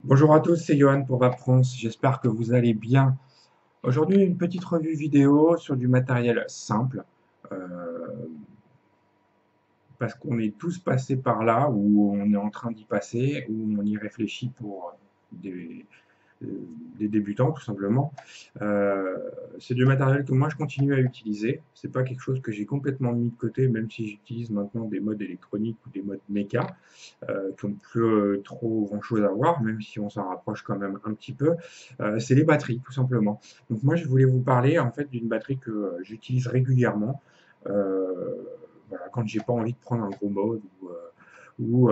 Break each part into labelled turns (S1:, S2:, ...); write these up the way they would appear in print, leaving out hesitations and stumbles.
S1: Bonjour à tous, c'est Johan pour VapFrance, j'espère que vous allez bien. Aujourd'hui, une petite revue vidéo sur du matériel simple, euh, parce qu'on est tous passés par là, ou on est en train d'y passer, ou on y réfléchit pour des, euh, des débutants tout simplement. Euh, c'est du matériel que moi je continue à utiliser. C'est pas quelque chose que j'ai complètement mis de côté, même si j'utilise maintenant des modes électroniques ou des modes méca qui n'ont plus trop grand-chose à voir, même si on s'en rapproche quand même un petit peu. C'est les batteries, tout simplement. Donc moi, je voulais vous parler en fait d'une batterie que j'utilise régulièrement. Euh, voilà, quand j'ai pas envie de prendre un gros mode ou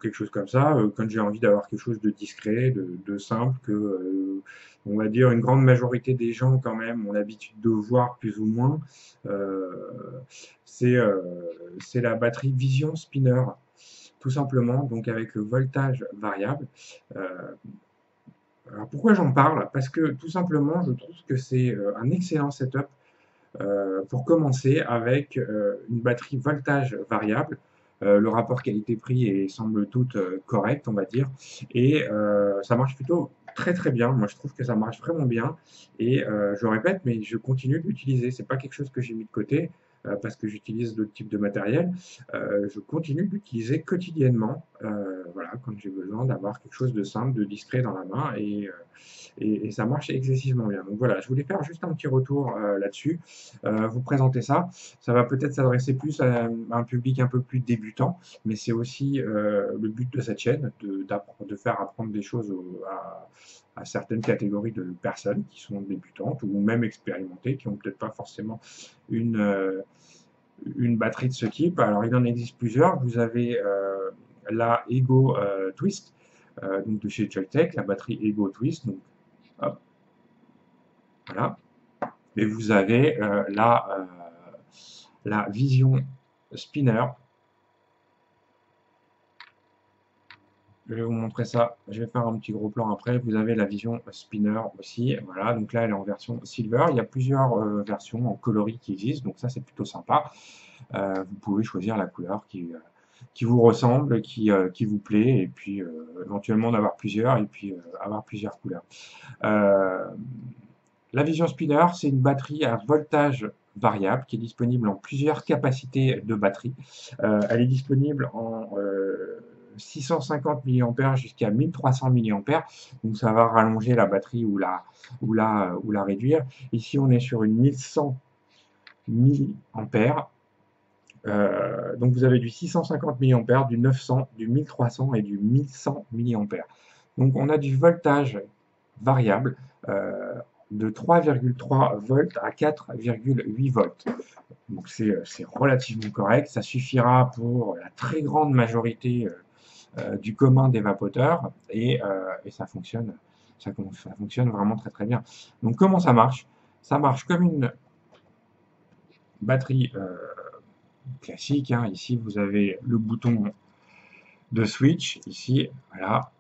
S1: quelque chose comme ça, quand j'ai envie d'avoir quelque chose de discret, de simple, que on va dire une grande majorité des gens quand même ont l'habitude de voir plus ou moins, euh, c'est euh, c'est la batterie Vision Spinner, tout simplement, donc avec le voltage variable. Euh, alors pourquoi j'en parle? Parce que tout simplement, je trouve que c'est un excellent setup pour commencer avec une batterie voltage variable. Le rapport qualité-prix est semble toute correct, on va dire, et ça marche plutôt très très bien. Moi, je trouve que ça marche vraiment bien, et je répète, mais je continue de l'utiliser. C'est pas quelque chose que j'ai mis de côté parce que j'utilise d'autres types de matériel. Je continue d'utiliser quotidiennement, voilà, quand j'ai besoin d'avoir quelque chose de simple, de discret dans la main, et ça marche excessivement bien. Donc voilà, je voulais faire juste un petit retour là-dessus, vous présenter ça. Ça va peut-être s'adresser plus à un public un peu plus débutant, mais c'est aussi le but de cette chaîne, de faire apprendre des choses à certaines catégories de personnes qui sont débutantes ou même expérimentées, qui n'ont peut-être pas forcément une, euh, une batterie de ce type. Alors il en existe plusieurs. Vous avez la Ego Twist, donc de chez Joytech, la batterie Ego Twist. Donc, hop, voilà. Et vous avez la Vision Spinner. Je vais vous montrer ça. Je vais faire un petit gros plan après. Vous avez la Vision Spinner aussi. Voilà, donc là, elle est en version silver. Il y a plusieurs versions en coloris qui existent, donc ça, c'est plutôt sympa. Vous pouvez choisir la couleur qui vous ressemble, qui vous plaît, et puis éventuellement d'avoir plusieurs, et puis avoir plusieurs couleurs. Euh, La Vision Spinner, c'est une batterie à voltage variable qui est disponible en plusieurs capacités de batterie. Elle est disponible en 650 mAh jusqu'à 1300 mAh, donc ça va rallonger la batterie ou la réduire. Ici, on est sur une 1100 mAh. Donc vous avez du 650 mAh, du 900, du 1300 et du 1100 mAh. Donc on a du voltage variable euh, de 3,3 volts à 4,8 volts. Donc c'est relativement correct. Ça suffira pour la très grande majorité du commun des vapoteurs et ça fonctionne vraiment très très bien. Donc comment ça marche? Ça marche comme une batterie classique, hein. Ici vous avez le bouton de switch. Ici, voilà.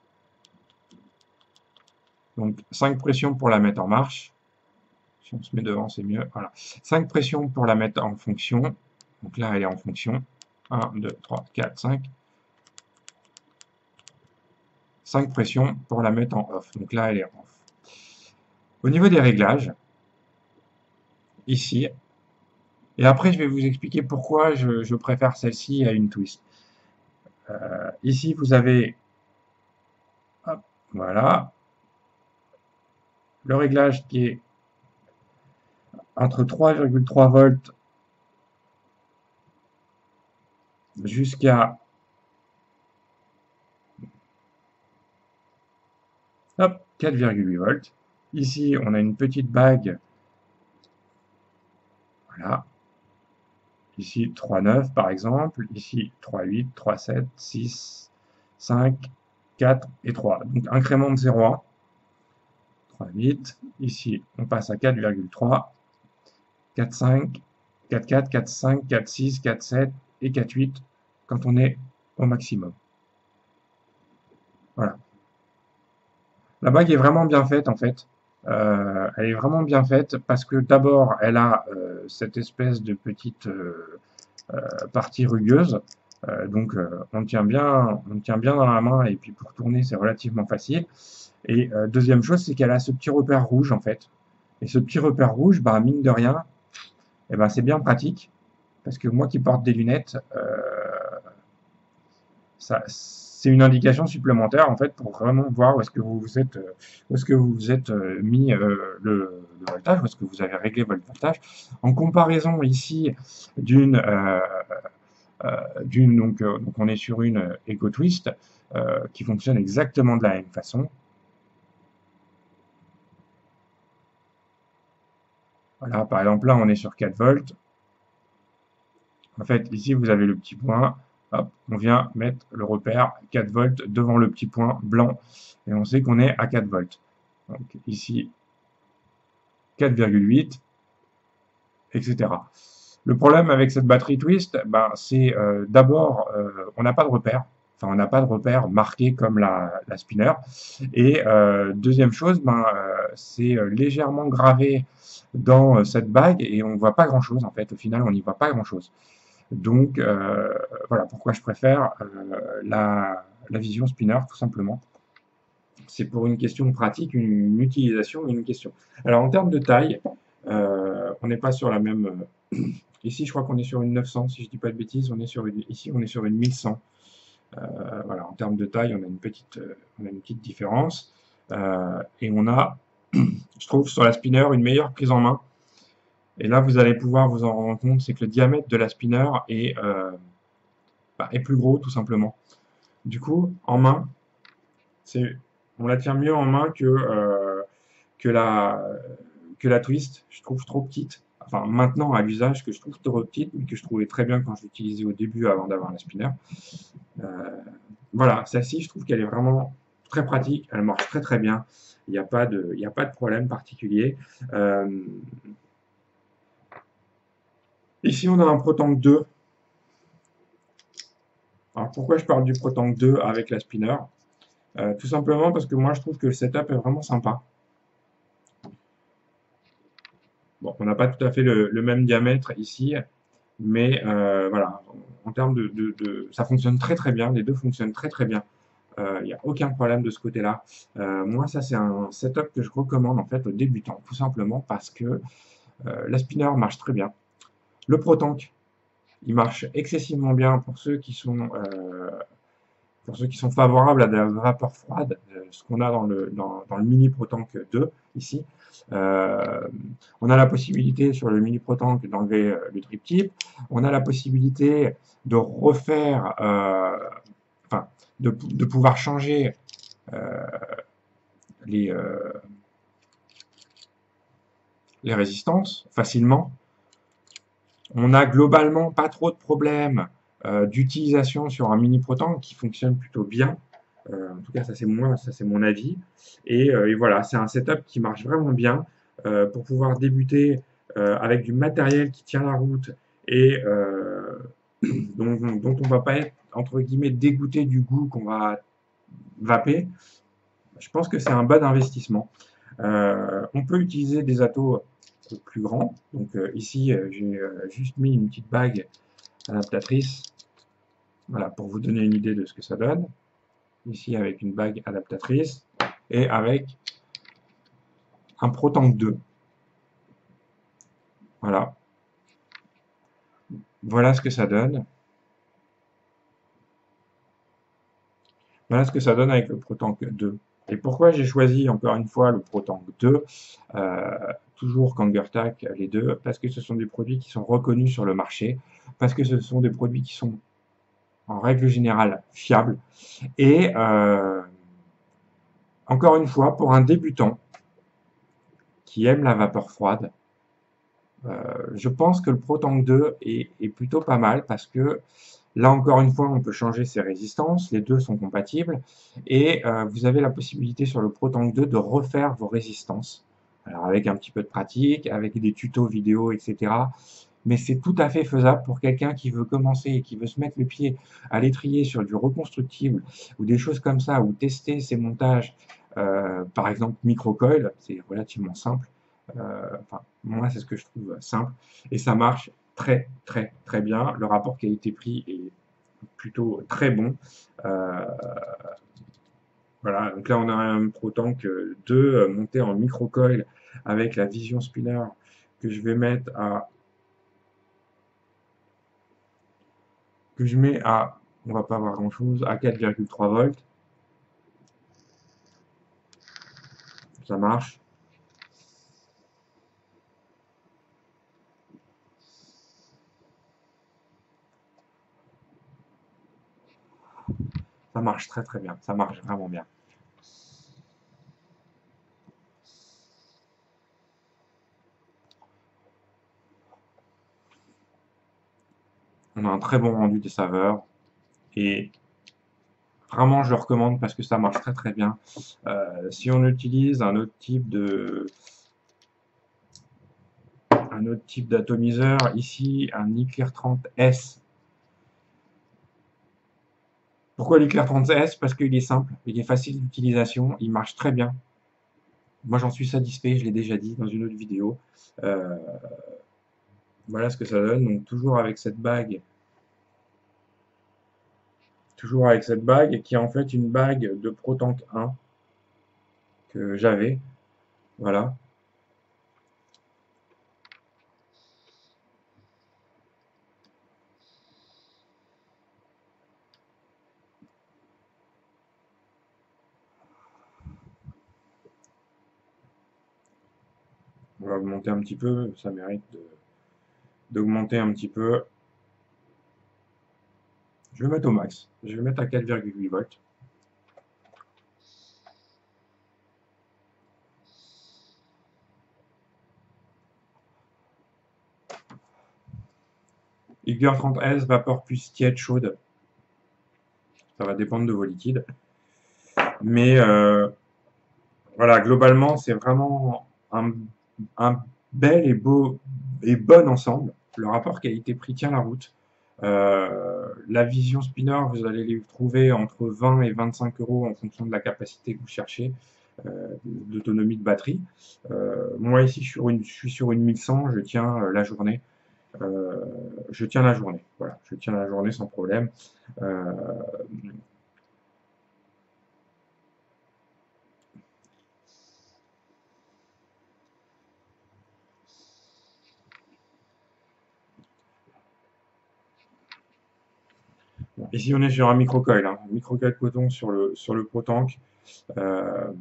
S1: Donc 5 pressions pour la mettre en marche. Si on se met devant, c'est mieux. Voilà. 5 pressions pour la mettre en fonction. Donc là, elle est en fonction. 1, 2, 3, 4, 5. 5 pressions pour la mettre en off. Donc là, elle est en off. Au niveau des réglages, ici, et après, je vais vous expliquer pourquoi je préfère celle-ci à une twist. Ici, vous avez, hop, voilà, le réglage qui est entre 3,3 volts jusqu'à 4,8 volts. Ici, on a une petite bague, voilà. Ici, 3,9 par exemple. Ici, 3,8, 3,7, 6, 5, 4 et 3. Donc, incrément de 0,1. 3,8. Ici, on passe à 4,3, 4,5, 4,4, 4,5, 4,6, 4,7 et 4,8 quand on est au maximum. Voilà. La bague est vraiment bien faite en fait. Elle est vraiment bien faite parce que d'abord, elle a cette espèce de petite partie rugueuse Donc on le tient bien dans la main et puis pour tourner c'est relativement facile. Et deuxième chose, c'est qu'elle a ce petit repère rouge en fait. Et ce petit repère rouge, bah, mine de rien, eh ben, c'est bien pratique parce que moi qui porte des lunettes, ça, c'est une indication supplémentaire en fait pour vraiment voir où est-ce que vous vous êtes, où est-ce que vous vous êtes mis le voltage, où est-ce que vous avez réglé votre voltage. En comparaison ici d'une donc on est sur une Echo Twist qui fonctionne exactement de la même façon. Voilà, par exemple là on est sur 4 volts. En fait, ici, vous avez le petit point. Hop, on vient mettre le repère 4 volts devant le petit point blanc. Et on sait qu'on est à 4 volts. Donc ici, 4,8, etc. Le problème avec cette batterie Twist, ben, c'est d'abord, on n'a pas de repère. Enfin, on n'a pas de repère marqué comme la spinner. Et deuxième chose, ben, c'est légèrement gravé dans cette bague et on ne voit pas grand-chose. En fait, au final, on n'y voit pas grand-chose. Donc voilà pourquoi je préfère la vision spinner tout simplement. C'est pour une question pratique, une utilisation et une question. Alors en termes de taille, on n'est pas sur la même. Ici, je crois qu'on est sur une 900, si je dis pas de bêtises. Ici, on est sur une 1100. Voilà, en termes de taille, on a une petite différence. Et on a, je trouve, sur la spinner, une meilleure prise en main. Et là, vous allez pouvoir vous en rendre compte, c'est que le diamètre de la spinner est plus gros, tout simplement. Du coup, en main, on la tient mieux en main que la, que la Twist. Je trouve trop petite. Enfin, maintenant, à l'usage, que je trouve trop petite, mais que je trouvais très bien quand je l'utilisais au début avant d'avoir la spinner. Euh, voilà, celle-ci, je trouve qu'elle est vraiment très pratique. Elle marche très très bien. Il n'y a pas de problème particulier. Euh, Ici, on a un ProTank 2. Alors, pourquoi je parle du ProTank 2 avec la spinner? Tout simplement parce que moi, je trouve que le setup est vraiment sympa. Bon, on n'a pas tout à fait le même diamètre ici, mais voilà, en termes ça fonctionne très très bien, les deux fonctionnent très très bien. Il n'y a aucun problème de ce côté-là. Moi, ça, c'est un setup que je recommande en fait aux débutants, tout simplement parce que la spinner marche très bien. Le ProTank, il marche excessivement bien pour ceux qui sont favorables à de la vapeur froide, ce qu'on a dans le Mini ProTank 2 ici. Euh, on a la possibilité sur le Mini ProTank d'enlever le triptyque. On a la possibilité de refaire, enfin, de pouvoir changer euh, les, euh, les résistances facilement. On a globalement pas trop de problèmes d'utilisation sur un Mini ProTank qui fonctionne plutôt bien. En tout cas, ça c'est mon avis. Et voilà, c'est un setup qui marche vraiment bien pour pouvoir débuter avec du matériel qui tient la route et dont on va pas être entre guillemets dégoûté du goût qu'on va vaper. Je pense que c'est un bon investissement. On peut utiliser des atos plus grands. Donc ici, j'ai juste mis une petite bague adaptatrice, voilà, pour vous donner une idée de ce que ça donne. Ici, avec une bague adaptatrice et avec un ProTank 2. Voilà. Voilà ce que ça donne. Voilà ce que ça donne avec le ProTank 2. Et pourquoi j'ai choisi encore une fois le ProTank 2, toujours Kangertech, les deux, parce que ce sont des produits qui sont reconnus sur le marché, parce que ce sont des produits qui sont en règle générale fiables. Et encore une fois, pour un débutant qui aime la vapeur froide, je pense que le ProTank 2 est plutôt pas mal parce que là encore une fois, on peut changer ses résistances, les deux sont compatibles et vous avez la possibilité sur le ProTank 2 de refaire vos résistances. Alors avec un petit peu de pratique, avec des tutos vidéo, etc. Mais c'est tout à fait faisable pour quelqu'un qui veut commencer et qui veut se mettre le pied à l'étrier sur du reconstructible ou des choses comme ça, ou tester ses montages, par exemple microcoil, c'est relativement simple. Enfin, moi, c'est ce que je trouve simple et ça marche très très très bien. Le rapport qualité-prix est plutôt très bon. Voilà, donc là on a un ProTank 2 monté en microcoil avec la Vision Spinner que je vais mettre à que je mets à, on va pas avoir grand chose, à 4,3 volts. Ça marche. Ça marche très très bien. Ça marche vraiment bien. On a un très bon rendu des saveurs. Et vraiment, je le recommande parce que ça marche très très bien. Si on utilise un autre type d'atomiseur, ici un Eclair 30S. Pourquoi l'Eclair 30S? Parce qu'il est simple, il est facile d'utilisation, il marche très bien. Moi j'en suis satisfait, je l'ai déjà dit dans une autre vidéo. Euh, voilà ce que ça donne. Donc toujours avec cette bague qui est en fait une bague de ProTank 1 que j'avais. Voilà. On va augmenter un petit peu, ça mérite d'augmenter un petit peu. Je vais mettre au max. Je vais mettre à 4,8 volts. Eclair 30S, vapeur plus tiède, chaude. Ça va dépendre de vos liquides. Mais voilà, globalement, c'est vraiment un bel et beau et bon ensemble. Le rapport qualité-prix tient la route. La Vision Spinner, vous allez les trouver entre 20 et 25 € en fonction de la capacité que vous cherchez, d'autonomie de batterie. Moi ici, je suis sur une 1100, je tiens la journée. Je tiens la journée, voilà, je tiens la journée sans problème. Ici, on est sur un microcoil, hein, microcoil coton sur le ProTank. Euh,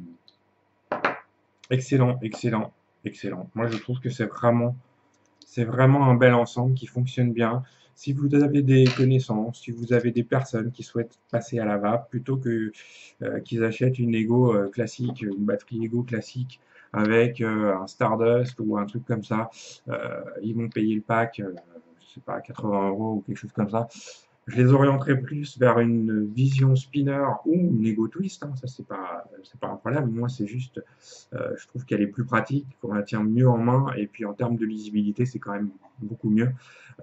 S1: excellent, excellent, excellent. Moi, je trouve que c'est vraiment un bel ensemble qui fonctionne bien. Si vous avez des connaissances, si vous avez des personnes qui souhaitent passer à la vape, plutôt que qu'ils achètent une Ego classique, une batterie Ego classique avec un Stardust ou un truc comme ça, ils vont payer le pack, je sais pas, 80 € ou quelque chose comme ça. Je les orienterai plus vers une Vision Spinner ou une Ego Twist, hein, ça c'est pas un problème. Moi c'est juste, je trouve qu'elle est plus pratique, qu'on la tient mieux en main et puis en termes de lisibilité c'est quand même beaucoup mieux.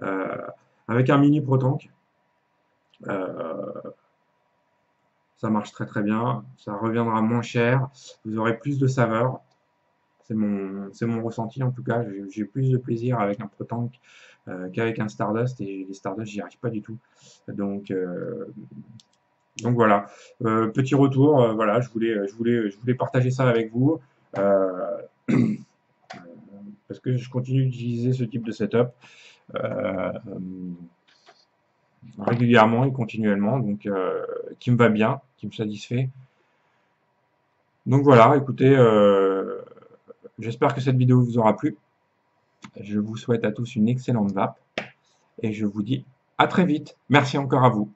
S1: Euh, avec un mini ProTank, euh, ça marche très très bien, ça reviendra moins cher, vous aurez plus de saveur. C'est mon ressenti en tout cas. J'ai plus de plaisir avec un ProTank qu'avec un Stardust et les Stardust, j'y arrive pas du tout. Donc, euh, donc voilà. Petit retour. Voilà, je voulais partager ça avec vous parce que je continue d'utiliser ce type de setup euh, régulièrement et continuellement, donc qui me va bien, qui me satisfait. Donc voilà. Écoutez, j'espère que cette vidéo vous aura plu. Je vous souhaite à tous une excellente vape et je vous dis à très vite. Merci encore à vous.